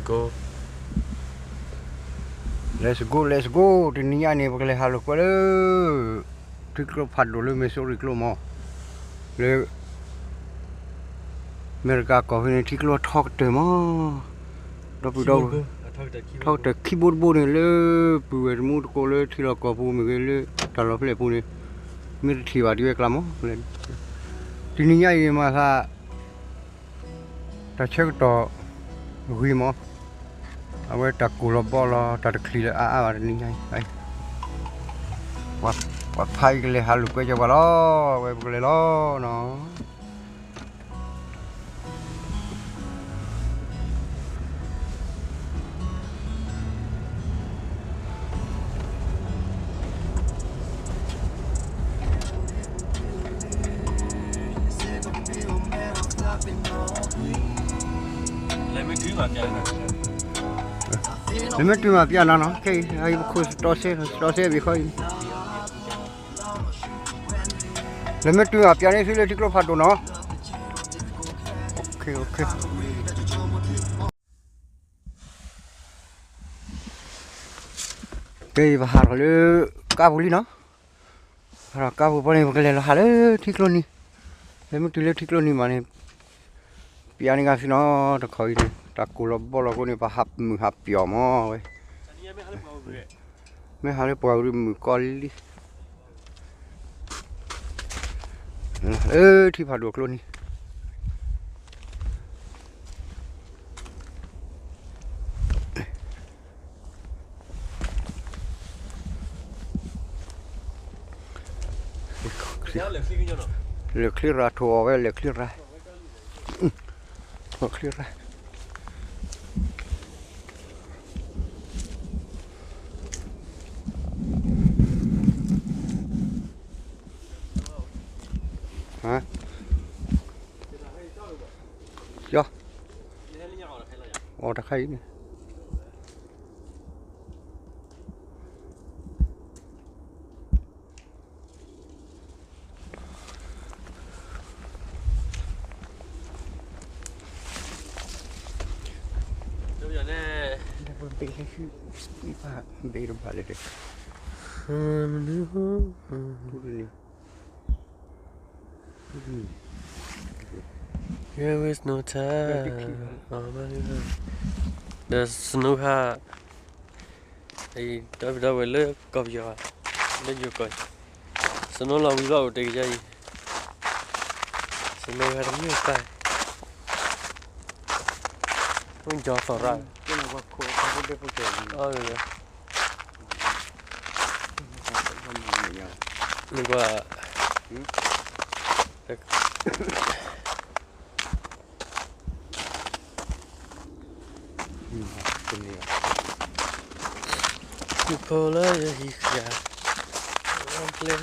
go let's go thì nia này bác lấy hà lục qua đó thích lo phạt đồ lên mấy số thích lo mò le America có cái thích lo thóc tới mò đâu bị đâu thóc tới keyboard bu này le bùi mua cô le thì là có bu mình cái le ta lo phải bu này mình thì vào đi về làm mò lên thì nia này mà sa ta check to ghi mòเอาไว้ตักกูรบบอลตัดคลีเลยอะไรนี่ไงไอ้วัดไทยกันเลยฮาลูกก็จะว่าล้อไว้กันเลยล้อเนาะเลยไม่ถือแบบอย่างนั้นเลยไม่ถือมาพี่น้องเนาะแค่ไอ้คุณต่อเสียไปค่อยเลยไม่ถือมาพี่นี่สิเลยที่กลัวพัดดูเนาะโอเคเฮ้ยบ้าเหรอเลยกาบุลีเนาะเรากาบุลีมันก็เลยเราหาเลยที่กลัวนี่เลยไม่ถือเลยที่กลัวนี่มาเนี่ยพี่นี่กันสิเนาะตะคอยนี่ตะกูรบบอลกูนี่ปะหับมือหับเปียมอเว้ยไม่หาเลยปล่อยมือกอลลี่ที่ผ่าดวกลุ้นนี่เหลือคลีราทัวไว้เหลือคลีราคลีราฮะย่ออ๋อตะไคร้นี่เป็นแค่ชื่ออีป้าเป็นรูปอะไรเด็กดูดิ There is no time. The snow ha. Thì đâu về lỡ cọp giờ lên vô coi. Snow là bị bao đầy dây. Snow ha đóng nhiều tay. Không cho phở ra. Cái này qua khô không biết bao giờ. Rồi. Nên qua. Cô lấy gì cả lên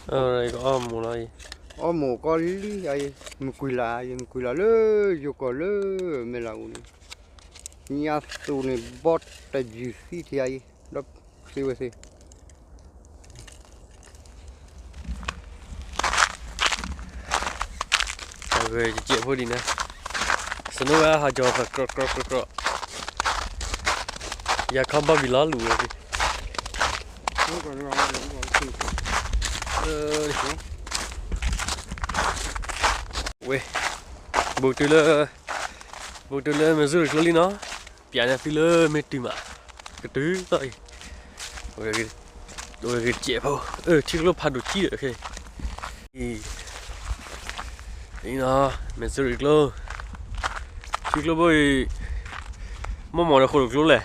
rồi có ôm một này ôm một con lý ai một quỳ là lơ vô có lơ mẹ là uni nhà tu này bót tại gì thì ai đó siêu siêu rồi chuyện thôi đi nè snow á họ cho phải cọ giờ không bao bị lá lùi rồi ui buổi trưa lơ mà rửa được nó bịa nhà phi lơ mệt tìm à cái thứ vậy rồi cái chẹp không chiếc lốp phản đồ chi được kì đi nó mệt rửa được luôn chiếc lốp ơi mò được khổ được luôn này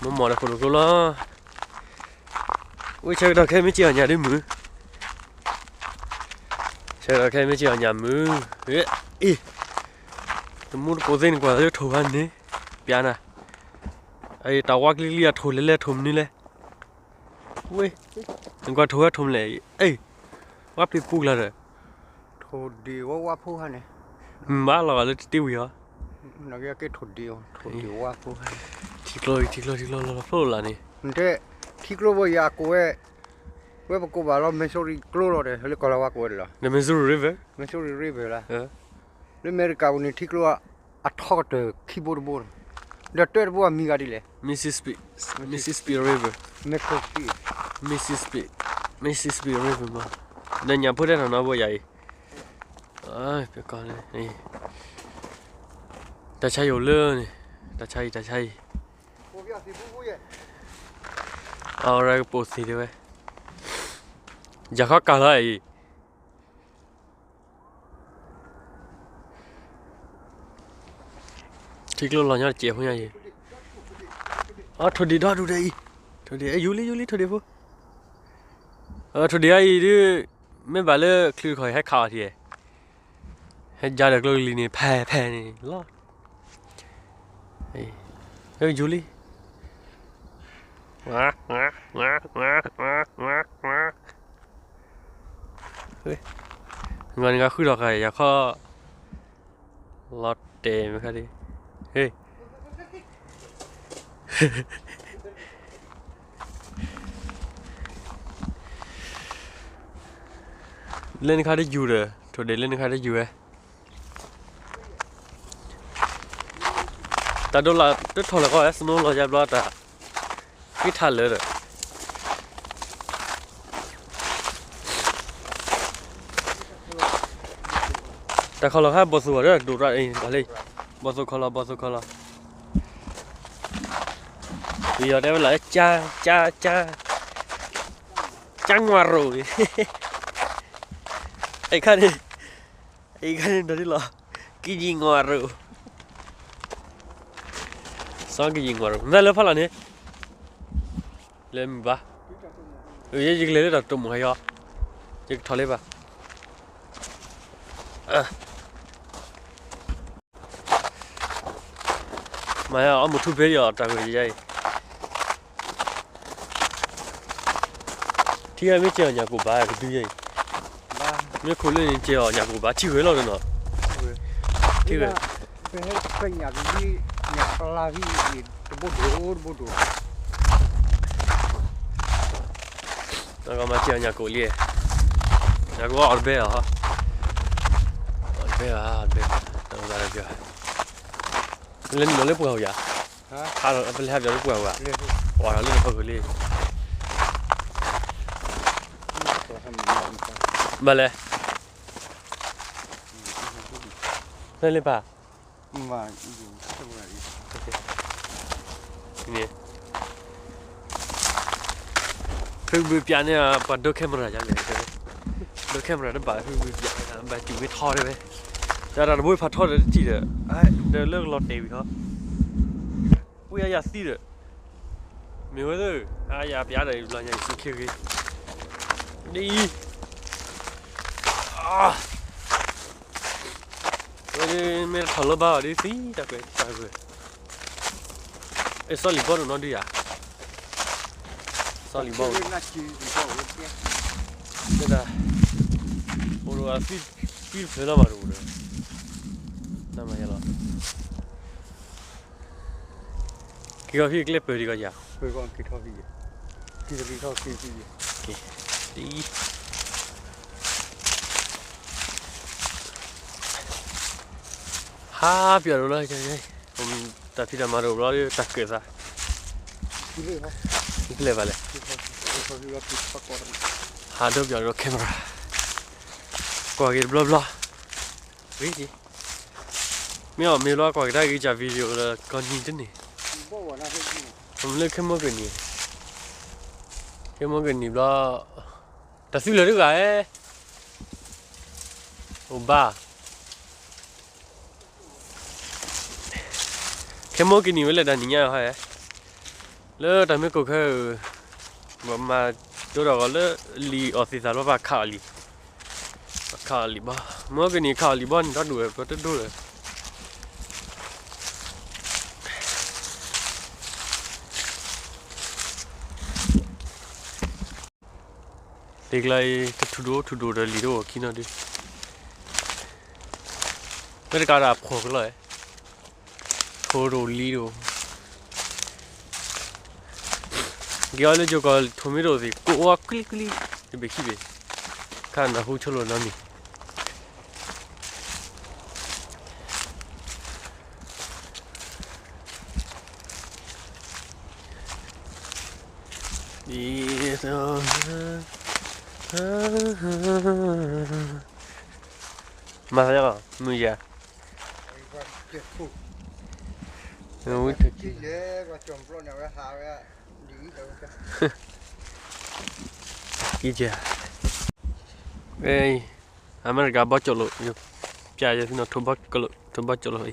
mò được khổ được luôn đó ui chơi được cái mấy chị ở nhà đi mứ chơi được cái mấy chị ở nhà mứ ý tôi muốn có tên quả cho thầu ăn đấy bia nè ai tao qua cái lia thầu lên thùng đi lên ui đừng qua thầu thùng này ấy quắp đi phu là rồi thầu đi quá phu hả này má là lấy tiêu gì hả nó cái thầu đi quá phu thịt lôi là phu là này thế thịt lôi bây giờ cô ấy เว้ยปกูบาเราไม่ชอบรีกลัวเราเลยเลยก็เราว่ากูเลย The Missouri River ไม่ชอบรีรีบเลย เออ เลยอเมริกาวันนี้ที่กลัวอัดทอดคีย์บอร์ดบอร์ดเดี๋ยวเตอร์บัวมีกันดิเลย Mississippi River เม็กซิส Mississippi River มาเดี๋ยวอย่าพูดได้หน่อยบ่ใหญ่เอ้ยไปก่อนเลยนี่แต่ใช่อยู่เลยแต่ใช่ กูอยากสิบูบูเย่ เอาอะไรก็ปวดสีด้วยอย่าเข้ากันเลยที่กลัวเราเนี่ยเจ็บหัวใหญ่อ๋อทุดีด้าทุดีไอ้ยูริทุดีพูทุดีไอ้ดิไม่บาเลยคลือคอยให้ข่าวทีให้ยาเด็กเลยนี่แพ้นี่ล้อเฮ้ยยูริเฮ้ยเงินก็คือดอกไก่อยากข้อลอตเต้ไหมครับดิเฮ้ยเล่นค่าได้อยู่เลยทุเดย์เล่นค่าได้อยู่แต่โดนละตัวทอละก็สนุกเราจะรอดแต่ไม่ทันเลยแต่เขาเราแค่บอสวัวด้วยดูรัดเองอะไรบอสเขาเราวิวได้เวลาจังหวะรู้ไอ้คันนี้โดนที่หรอกินยิงวารู้สองกินยิงวารู้นั่นเลยพลังเนี่ยเล่นบ้ายิงเลยแต่ตุ่มให้ยอยิงทอเลยบ้ามาเอาหมดทุกเบย์จากหัวใจที่ไม่เจอเนี่ยกูบ้าก็ดูยัยไม่คุยเรื่องเจอเนี่ยกูบ้าที่หัวเราเลยเนาะที่หัวเป็นเป็นอยากที่อยากลาที่บูดู แล้วก็มาเจอเนี่ยกูเลยเนี่ยกูอัลเบะฮะอัลเบะต้องการเจอเล่นมันเล่นปุ๊บเหรอถ้าเราเป็นแทบจะเล่นปุ๊บเหรอว้าวเล่นปุ๊บเลยมาเลยเล่นเลยป่ะมาอยู่ตรงไหนนี่คือวิญญาณเนี่ยปัดดูแคมราอย่างเงี้ยใช่ไหมดูแคมราได้บ่ายคือวิญญาณนะแบบจิ้มไม่ทอดได้ไหมแต่เราไม่พัดทอดได้ทีเดียวไอ้เดี๋ยวเลิกรอเตะวิเขาปุยอยากซีเด้อมีไว้ด้วยอยากไปอะไรหลังจากสุขีกิดีวันนี้ไม่ทำแล้วบ้าดิสิตะเกียบไอ้ซอลิบอลน้องดีอ่ะซอลิบอลนี่นะโอ้โหฟีลเฟลมาดูเลยนั่นมาเหรอกี่ก็พี่คลิปเปิดดีกว่าจ้ะเปิดก่อนกี่ทอพี่กี่จะกี่ทอกี่ดีฮ่าเปลี่ยนเลยใช่ไหมผมตัดที่จะมาดูแล้วตัดเกิดซะนี่เลยไปเลยหาดูเปลี่ยนรถแคมรากว่ากี่บล็อกวิ่งดิไม่เอาไม่รอกว่าได้กี่จับวิดีโอแล้วก่อนยิงจังนี่ผมเลือกแค่มกันนี่แล้วแต่สิ่งเหลือดีกว่าโอ้บ้าแค่มกันนี่เวลาดันนี่ยังไงแล้วแต่ไม่ก็แค่มาตัวเราก็เลยลีออฟฟิศเราบ้าข่าวลีบ้ามกันนี่ข่าวลีบ้านก็ดูเลยก็ดูเลยเด็กเลยทุดูเดลีโดกินเอาดิไม่ได้การรับของเลยโคโรลีโดเกี่ยวเลยจะก็ทุ่มไม่รู้สิกูว่าคลิ ဒီဘခိပဲခါနဟူချလို့နမီဒီတော့မရရမူရဟုတ်တယ် Chỉ dễ và trồng pro nào cái hào á đi đâu cái ကြီးကြအေးအမေရိကဘာချလို့ပြရတဲ့နော်ထဘကလို့ထဘချလို့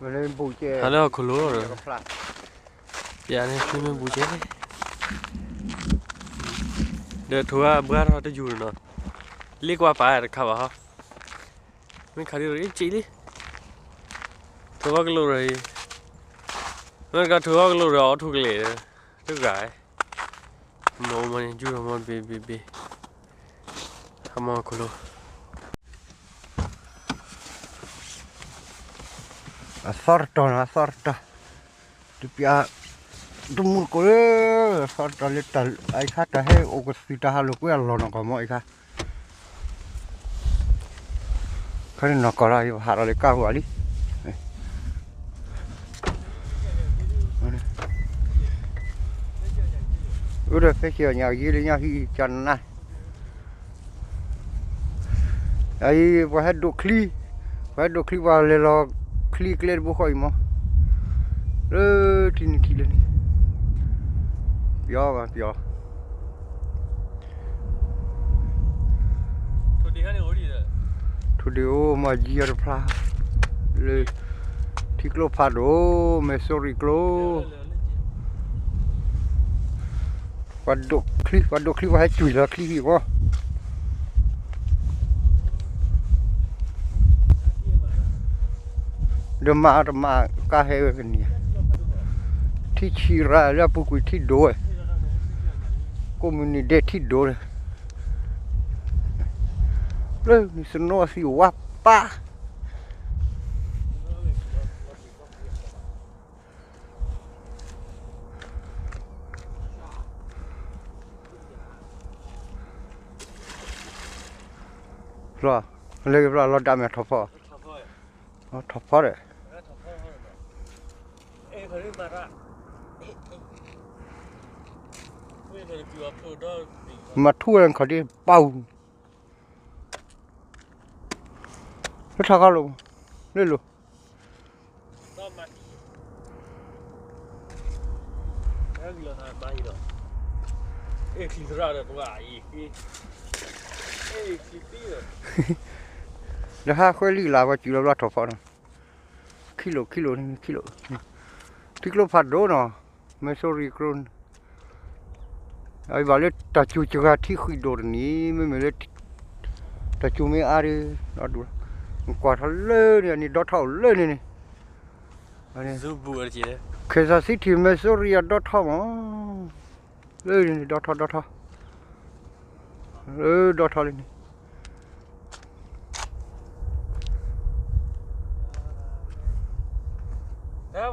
mà lên bù chè ဟာလည်းခလို့တော့ cái plat ပြရတယ်ရှင်းမဘူးချဲတဲ့ထွားဘာရတဲ့ယူနော်လေးကွာပါရခါပါဟာမင်းခါရီရီချီလီထဘကလို့ရအမေရိကထဘကလို့ရအော်ထုကလေးတူကဲမောင်မင်းကျူရမဘေဘီဘီခမောခလို့ assorta tu pia tu mur ko assorta letal ai khata he o ko sita halu ko allo no ko mo ai kha kan no ko ra yo hara le ka wali udah phải nhà gì đi nhà hi chân này ai phải đồ kli vào lên lo kli clear bu khoi mo tin kli ni pio thôi đi ô mà gì ở pha le tiklo pha do me sorry kloวัดดคลิว่าให้จุยแล้วคลิว่าเดี๋ยวมากาเฮกันเนี่ยที่ชีราแล้วปุกุยที่โดยก็มีนี่เด็ดที่โดยเรื่องนี่สนอสิวับปะรอเลยรอเราดำแบบทอพอทอพอเลยเอ้เขาเรียกมาละเว้ยเขาจะพิวอัพโหลดมาทั่วเขาดิเป่าแล้วถ้าเขาลงเรื่อยๆတော့မှအဲ့ဒီလာမိုင်းတော့เอ้คลิกရာတော့ว่าอีกเอ้คลิปပြီးတော့ แล้วถ้าค่อยลีลาว่าจีเราลอดทอพอนะกิโลพัดโดเนาะไม่โซรีกรนไอ้บาเล็ตตาจูจกาที่คุยโดนี้ไม่เลยตาจูไม่อารีรอดูกว่าทะเลเนี่ยนี่ดอทเท่าเลยนี่อันนี้ ซูบูอะไรจีเนี่ย เคซาซิตี้ไม่โซรีดอทเท่ามั้งเลยนี่ดอทเท่าดอทเท่าเลยนี่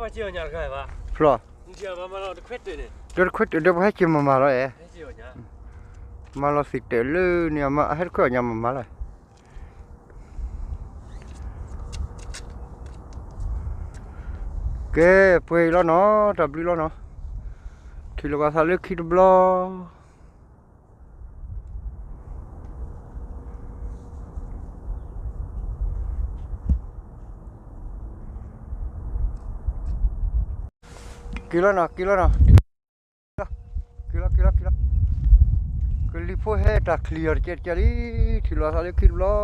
ว่าเจียวหยาดใครวะ พลอ มึงเจียวมาเราจะเควดเลยเนี่ย เดี๋ยวคุยเดี๋ยวให้กินมาแล้วให้เจียวหยาดมาเราสิเตลือเนี่ยมาให้คุยยำมาเลยแกไปแล้วเนาะดับลิแล้วเนาะที่เราก็ทะเลคิดบล้อกิโลนะกิโลลิโพเฮตาเคลียร์เจ็ดจารีที่เราทะเลคิดบล้อ